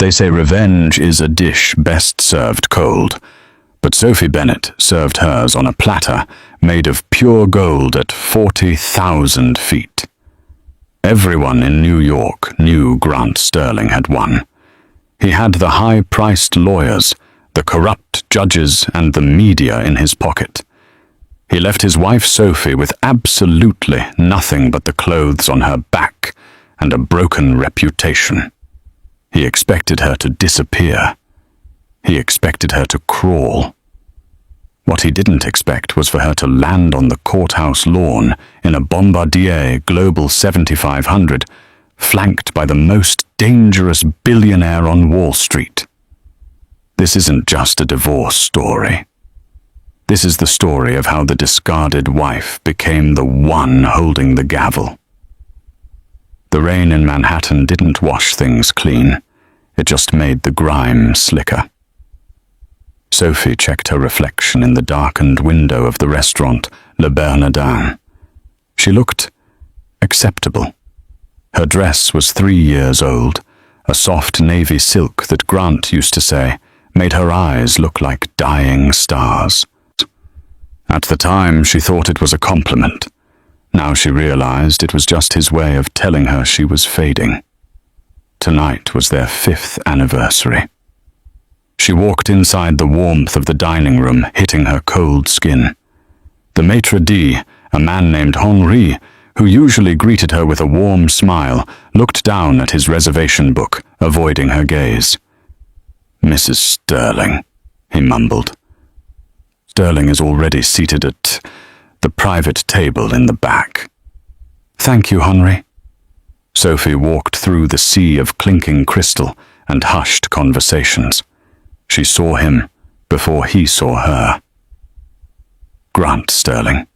They say revenge is a dish best served cold, but Sophie Bennett served hers on a platter made of pure gold at 40,000 feet. Everyone in New York knew Grant Sterling had won. He had the high-priced lawyers, the corrupt judges, and the media in his pocket. He left his wife Sophie with absolutely nothing but the clothes on her back and a broken reputation. He expected her to disappear. He expected her to crawl. What he didn't expect was for her to land on the courthouse lawn in a Bombardier Global 7500, flanked by the most dangerous billionaire on Wall Street. This isn't just a divorce story. This is the story of how the discarded wife became the one holding the gavel. The rain in Manhattan didn't wash things clean. It just made the grime slicker. Sophie checked her reflection in the darkened window of the restaurant Le Bernardin. She looked acceptable. Her dress was 3 years old, a soft navy silk that Grant used to say made her eyes look like dying stars. At the time, she thought it was a compliment. Now she realized it was just his way of telling her she was fading. Tonight was their 5th anniversary. She walked inside the warmth of the dining room, hitting her cold skin. The maitre d', a man named Henri, who usually greeted her with a warm smile, looked down at his reservation book, avoiding her gaze. "Mrs. Sterling," he mumbled. Sterling is already seated at the private table in the back. "Thank you, Henri." Sophie walked through the sea of clinking crystal and hushed conversations. She saw him before he saw her. Grant Sterling.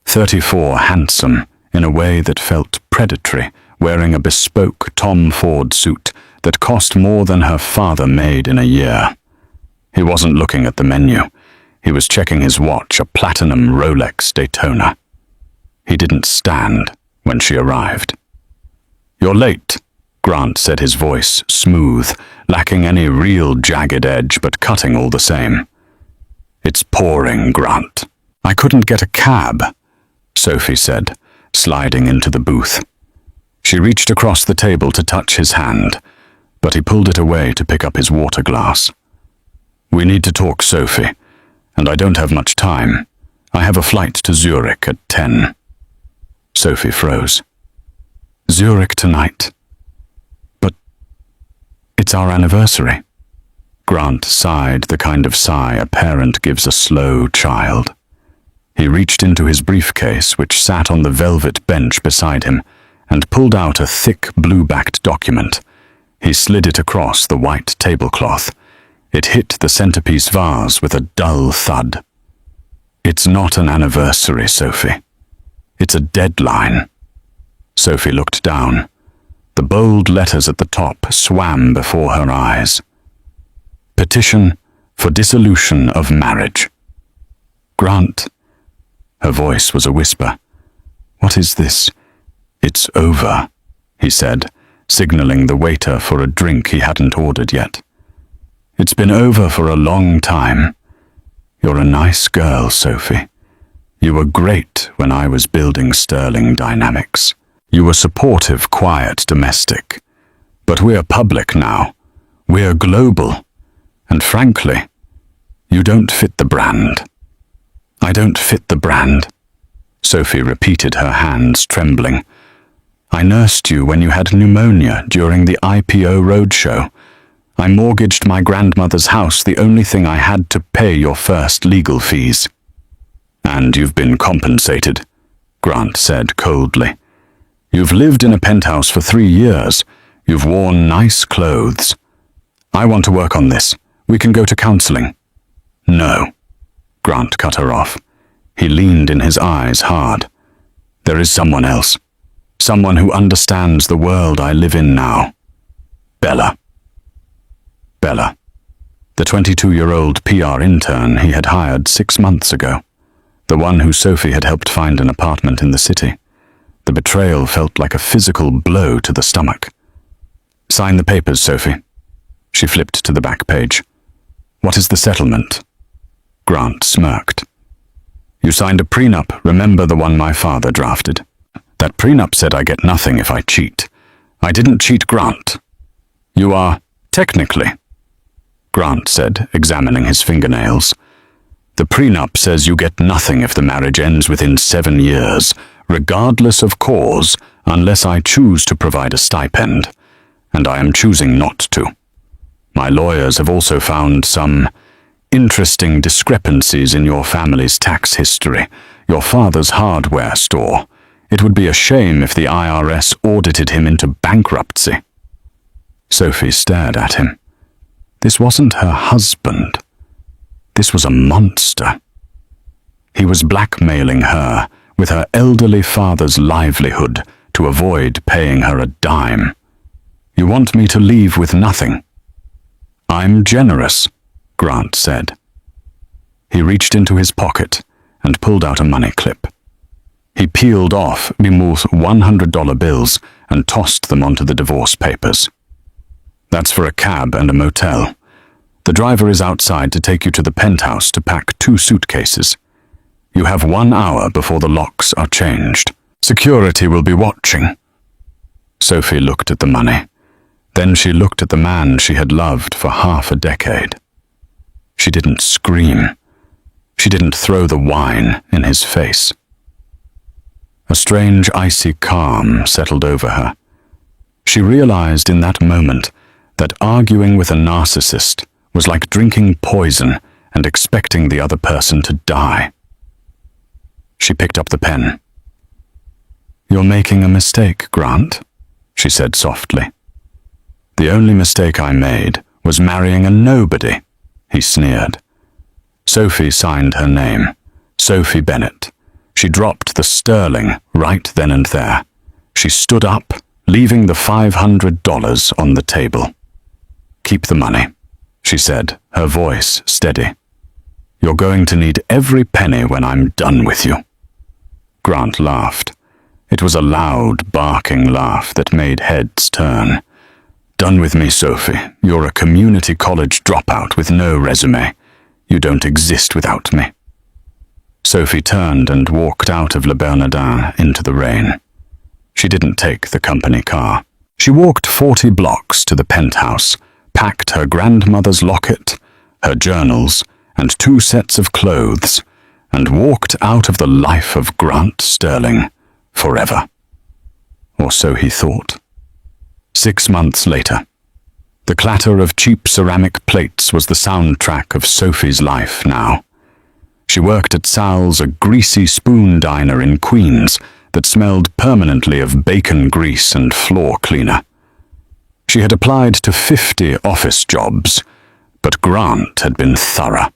34, handsome in a way that felt predatory, wearing a bespoke Tom Ford suit that cost more than her father made in a year. He wasn't looking at the menu. He was checking his watch, a platinum Rolex Daytona. He didn't stand when she arrived. "You're late," Grant said, his voice smooth, lacking any real jagged edge but cutting all the same. "It's pouring, Grant." "I couldn't get a cab," Sophie said, sliding into the booth. She reached across the table to touch his hand, but he pulled it away to pick up his water glass. "We need to talk, Sophie, and I don't have much time. I have a flight to Zurich at 10. Sophie froze. "Zurich tonight? But it's our anniversary." Grant sighed, the kind of sigh a parent gives a slow child. He reached into his briefcase, which sat on the velvet bench beside him, and pulled out a thick blue-backed document. He slid it across the white tablecloth. It hit the centerpiece vase with a dull thud. "It's not an anniversary, Sophie. It's a deadline." Sophie looked down. The bold letters at the top swam before her eyes. "Petition for dissolution of marriage." "Grant." Her voice was a whisper. "What is this?" "It's over," he said, signaling the waiter for a drink he hadn't ordered yet. "It's been over for a long time. You're a nice girl, Sophie. You were great when I was building Sterling Dynamics. You were supportive, quiet, domestic. But we're public now. We're global. And frankly, you don't fit the brand." "I don't fit the brand," Sophie repeated, her hands trembling. "I nursed you when you had pneumonia during the IPO roadshow. I mortgaged my grandmother's house, the only thing I had to pay your first legal fees." "And you've been compensated," Grant said coldly. "You've lived in a penthouse for 3 years. You've worn nice clothes. I want to work on this. We can go to counseling." "No," Grant cut her off. He leaned in his eyes hard. "There is someone else. Someone who understands the world I live in now. Bella." Bella, the 22-year-old PR intern he had hired 6 months ago, the one who Sophie had helped find an apartment in the city. The betrayal felt like a physical blow to the stomach. "Sign the papers, Sophie." She flipped to the back page. What is the settlement? Grant smirked. You signed a prenup, remember the one my father drafted? That prenup said I get nothing if I cheat. I didn't cheat, Grant. You are, technically, Grant said, examining his fingernails. The prenup says you get nothing if the marriage ends within 7 years, regardless of cause, unless I choose to provide a stipend, and I am choosing not to. My lawyers have also found some interesting discrepancies in your family's tax history, your father's hardware store. It would be a shame if the IRS audited him into bankruptcy. Sophie stared at him. This wasn't her husband. This was a monster. He was blackmailing her with her elderly father's livelihood to avoid paying her a dime. You want me to leave with nothing? I'm generous, Grant said. He reached into his pocket and pulled out a money clip. He peeled off Mimo's $100 bills and tossed them onto the divorce papers. That's for a cab and a motel. The driver is outside to take you to the penthouse to pack 2 suitcases. You have 1 hour before the locks are changed. Security will be watching. Sophie looked at the money. Then she looked at the man she had loved for half a decade. She didn't scream. She didn't throw the wine in his face. A strange icy calm settled over her. She realized in that moment that arguing with a narcissist was like drinking poison and expecting the other person to die. She picked up the pen. You're making a mistake, Grant, she said softly. The only mistake I made was marrying a nobody, he sneered. Sophie signed her name, Sophie Bennett. She dropped the sterling right then and there. She stood up, leaving the $500 on the table. Keep the money, she said, her voice steady. You're going to need every penny when I'm done with you. Grant laughed. It was a loud, barking laugh that made heads turn. Done with me, Sophie. You're a community college dropout with no resume. You don't exist without me. Sophie turned and walked out of Le Bernardin into the rain. She didn't take the company car. She walked 40 blocks to the penthouse, packed her grandmother's locket, her journals, and 2 sets of clothes, and walked out of the life of Grant Sterling forever. Or so he thought. 6 months later, the clatter of cheap ceramic plates was the soundtrack of Sophie's life now. She worked at Sal's, a greasy spoon diner in Queens that smelled permanently of bacon grease and floor cleaner. She had applied to 50 office jobs, but Grant had been thorough.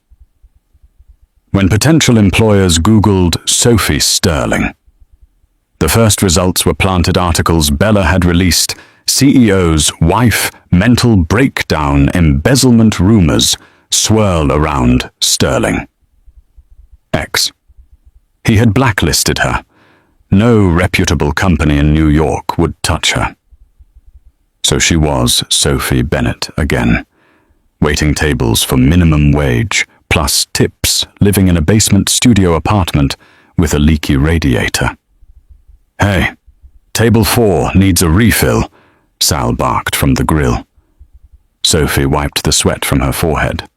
When potential employers Googled Sophie Sterling, the first results were planted articles Bella had released. CEO's wife, mental breakdown, embezzlement rumors swirl around Sterling. X. He had blacklisted her. No reputable company in New York would touch her. So she was Sophie Bennett again, waiting tables for minimum wage, plus tips, living in a basement studio apartment with a leaky radiator. Hey, table 4 needs a refill, Sal barked from the grill. Sophie wiped the sweat from her forehead.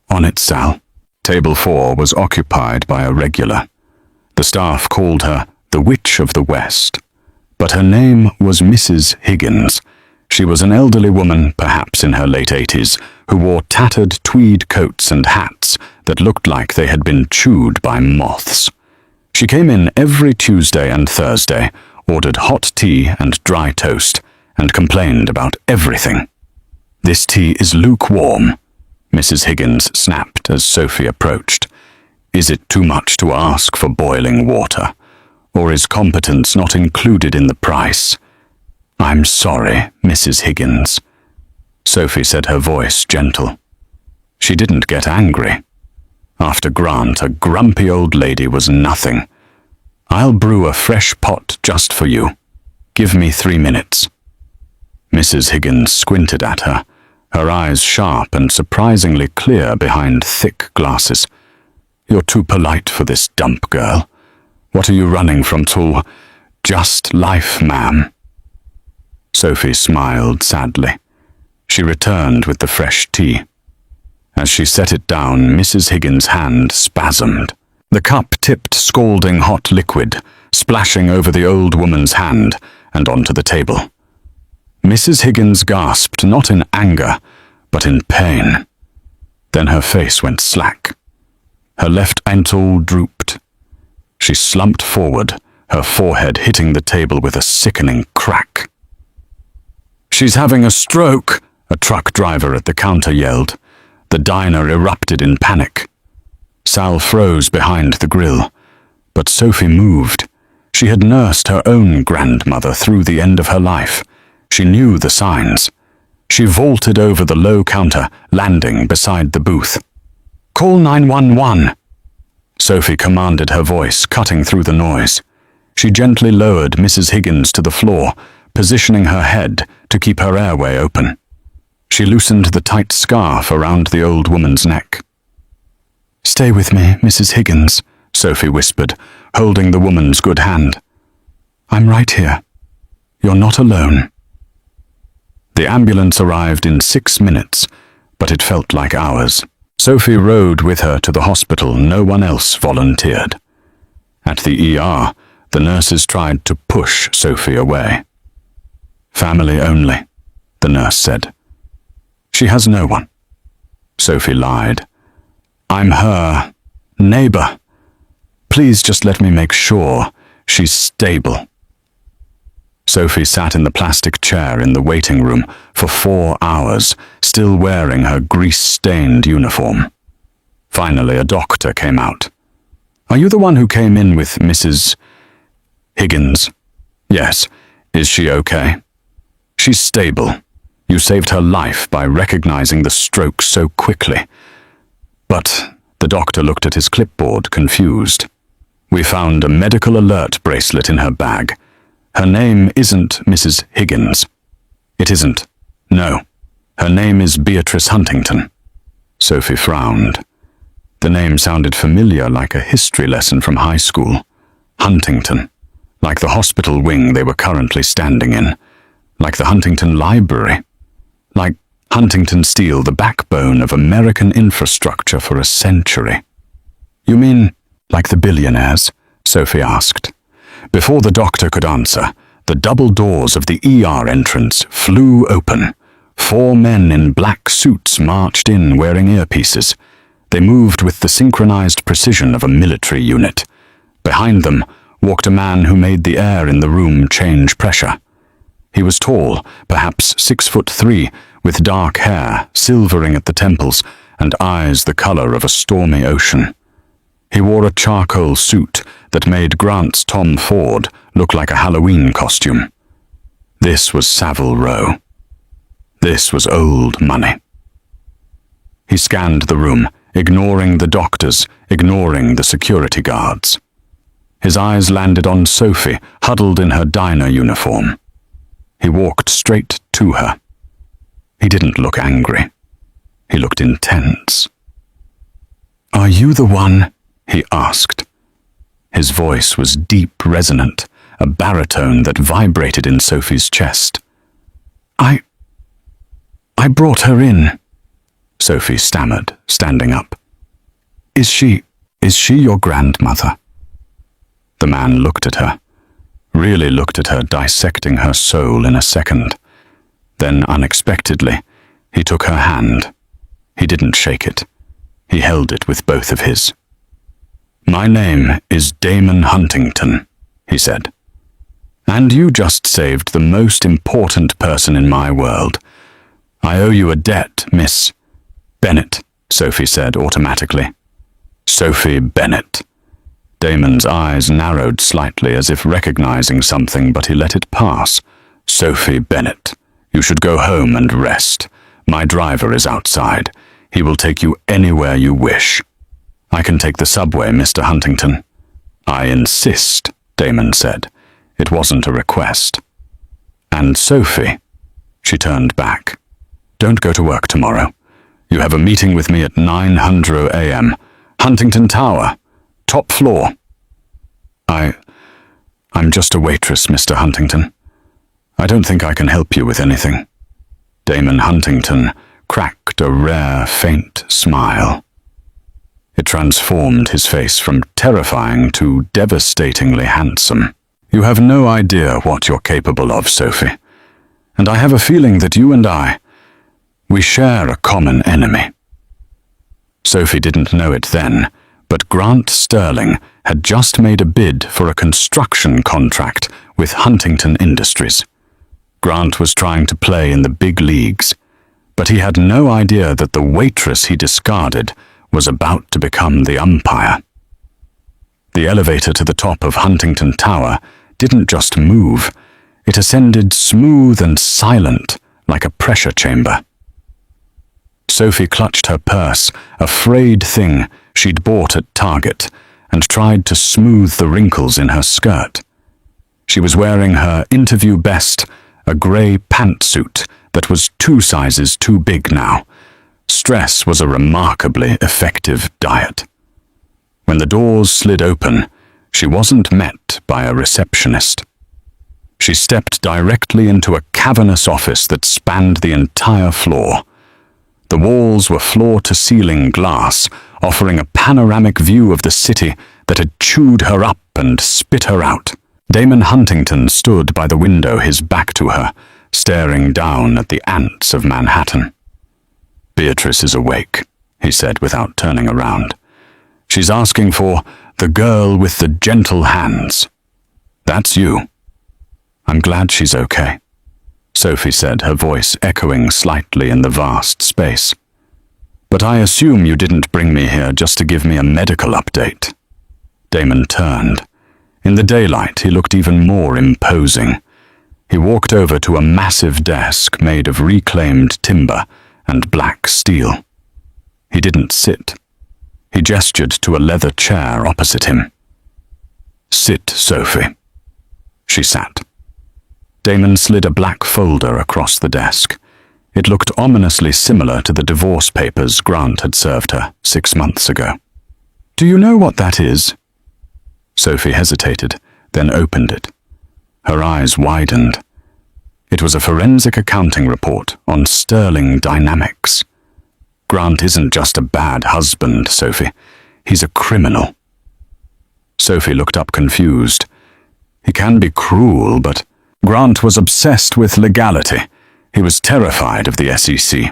On it, Sal. Table 4 was occupied by a regular. The staff called her the Witch of the West, but her name was Mrs. Higgins. She was an elderly woman, perhaps in her late 80s, who wore tattered tweed coats and hats that looked like they had been chewed by moths. She came in every Tuesday and Thursday, ordered hot tea and dry toast, and complained about everything. This tea is lukewarm, Mrs. Higgins snapped as Sophie approached. Is it too much to ask for boiling water? Or is competence not included in the price? I'm sorry, Mrs. Higgins. Sophie said, her voice gentle. She didn't get angry. After Grant, a grumpy old lady was nothing. I'll brew a fresh pot just for you. Give me 3 minutes. Mrs. Higgins squinted at her, her eyes sharp and surprisingly clear behind thick glasses. "You're too polite for this dump, girl. What are you running from to? Just life, ma'am." Sophie smiled sadly. She returned with the fresh tea. As she set it down, Mrs. Higgins' hand spasmed. The cup tipped scalding hot liquid, splashing over the old woman's hand and onto the table. Mrs. Higgins gasped, not in anger, but in pain. Then her face went slack. Her left ankle drooped. She slumped forward, her forehead hitting the table with a sickening crack. "She's having a stroke," a truck driver at the counter yelled. The diner erupted in panic. Sal froze behind the grill, but Sophie moved. She had nursed her own grandmother through the end of her life. She knew the signs. She vaulted over the low counter, landing beside the booth. "Call 911. Sophie commanded, her voice cutting through the noise. She gently lowered Mrs. Higgins to the floor, positioning her head to keep her airway open. She loosened the tight scarf around the old woman's neck. "Stay with me, Mrs. Higgins," Sophie whispered, holding the woman's good hand. "I'm right here. You're not alone." The ambulance arrived in 6 minutes, but it felt like hours. Sophie rode with her to the hospital. No one else volunteered. At the ER, the nurses tried to push Sophie away. "Family only," the nurse said. "She has no one." Sophie lied. "I'm her neighbor. Please just let me make sure she's stable." Sophie sat in the plastic chair in the waiting room for 4 hours, still wearing her grease-stained uniform. Finally, a doctor came out. "Are you the one who came in with Mrs. Higgins?" "Yes. Is she okay?" "She's stable. You saved her life by recognizing the stroke so quickly." "But," the doctor looked at his clipboard, confused. "We found a medical alert bracelet in her bag. Her name isn't Mrs. Higgins." "It isn't. No. Her name is Beatrice Huntington." Sophie frowned. The name sounded familiar, like a history lesson from high school. Huntington. Like the hospital wing they were currently standing in. Like the Huntington Library. Like Huntington Steel, the backbone of American infrastructure for a century. "You mean like the Billionaires?" Sophie asked. Before the doctor could answer, the double doors of the ER entrance flew open. 4 men in black suits marched in wearing earpieces. They moved with the synchronized precision of a military unit. Behind them walked a man who made the air in the room change pressure. He was tall, perhaps 6'3", with dark hair silvering at the temples and eyes the color of a stormy ocean. He wore a charcoal suit that made Grant's Tom Ford look like a Halloween costume. This was Savile Row. This was old money. He scanned the room, ignoring the doctors, ignoring the security guards. His eyes landed on Sophie, huddled in her diner uniform. He walked straight to her. He didn't look angry. He looked intense. "Are you the one?" he asked. His voice was deep, resonant, a baritone that vibrated in Sophie's chest. I brought her in," Sophie stammered, standing up. Is she your grandmother?" The man looked at her, really looked at her, dissecting her soul in a second. Then, unexpectedly, he took her hand. He didn't shake it. He held it with both of his. "My name is Damon Huntington," he said. "And you just saved the most important person in my world. I owe you a debt, Miss Bennett," Sophie said automatically. "Sophie Bennett." Damon's eyes narrowed slightly as if recognizing something, but he let it pass. "Sophie Bennett, you should go home and rest. My driver is outside. He will take you anywhere you wish." "I can take the subway, Mr. Huntington." "I insist," Damon said. It wasn't a request. "And Sophie," she turned back. Don't go to work tomorrow. You have a meeting with me at 9:00 a.m. Huntington Tower, top floor. I'm just a waitress, Mr. Huntington. I don't think I can help you with anything." Damon Huntington cracked a rare, faint smile. It transformed his face from terrifying to devastatingly handsome. "You have no idea what you're capable of, Sophie. And I have a feeling that you and we share a common enemy." Sophie didn't know it then, but Grant Sterling had just made a bid for a construction contract with Huntington Industries. Grant was trying to play in the big leagues, but he had no idea that the waitress he discarded was about to become the umpire. The elevator to the top of Huntington Tower didn't just move, it ascended smooth and silent like a pressure chamber. Sophie clutched her purse, a frayed thing she'd bought at Target, and tried to smooth the wrinkles in her skirt. She was wearing her interview best, a grey pantsuit that was 2 sizes too big now. Stress was a remarkably effective diet. When the doors slid open, she wasn't met by a receptionist. She stepped directly into a cavernous office that spanned the entire floor. The walls were floor-to-ceiling glass, offering a panoramic view of the city that had chewed her up and spit her out. Damon Huntington stood by the window, his back to her, staring down at the ants of Manhattan. "Beatrice is awake," he said without turning around. "She's asking for the girl with the gentle hands. That's you." "I'm glad she's okay," Sophie said, her voice echoing slightly in the vast space. "But I assume you didn't bring me here just to give me a medical update." Damon turned. In the daylight, he looked even more imposing. He walked over to a massive desk made of reclaimed timber and black steel. He didn't sit. He gestured to a leather chair opposite him. "Sit, Sophie." She sat. Damon slid a black folder across the desk. It looked ominously similar to the divorce papers Grant had served her 6 months ago. "Do you know what that is?" Sophie hesitated, then opened it. Her eyes widened. It was a forensic accounting report on Sterling Dynamics. "Grant isn't just a bad husband, Sophie. He's a criminal." Sophie looked up confused. "He can be cruel, but..." Grant was obsessed with legality. He was terrified of the SEC.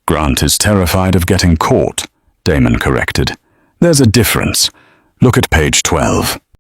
"Grant is terrified of getting caught," Damon corrected. "There's a difference. Look at page 12.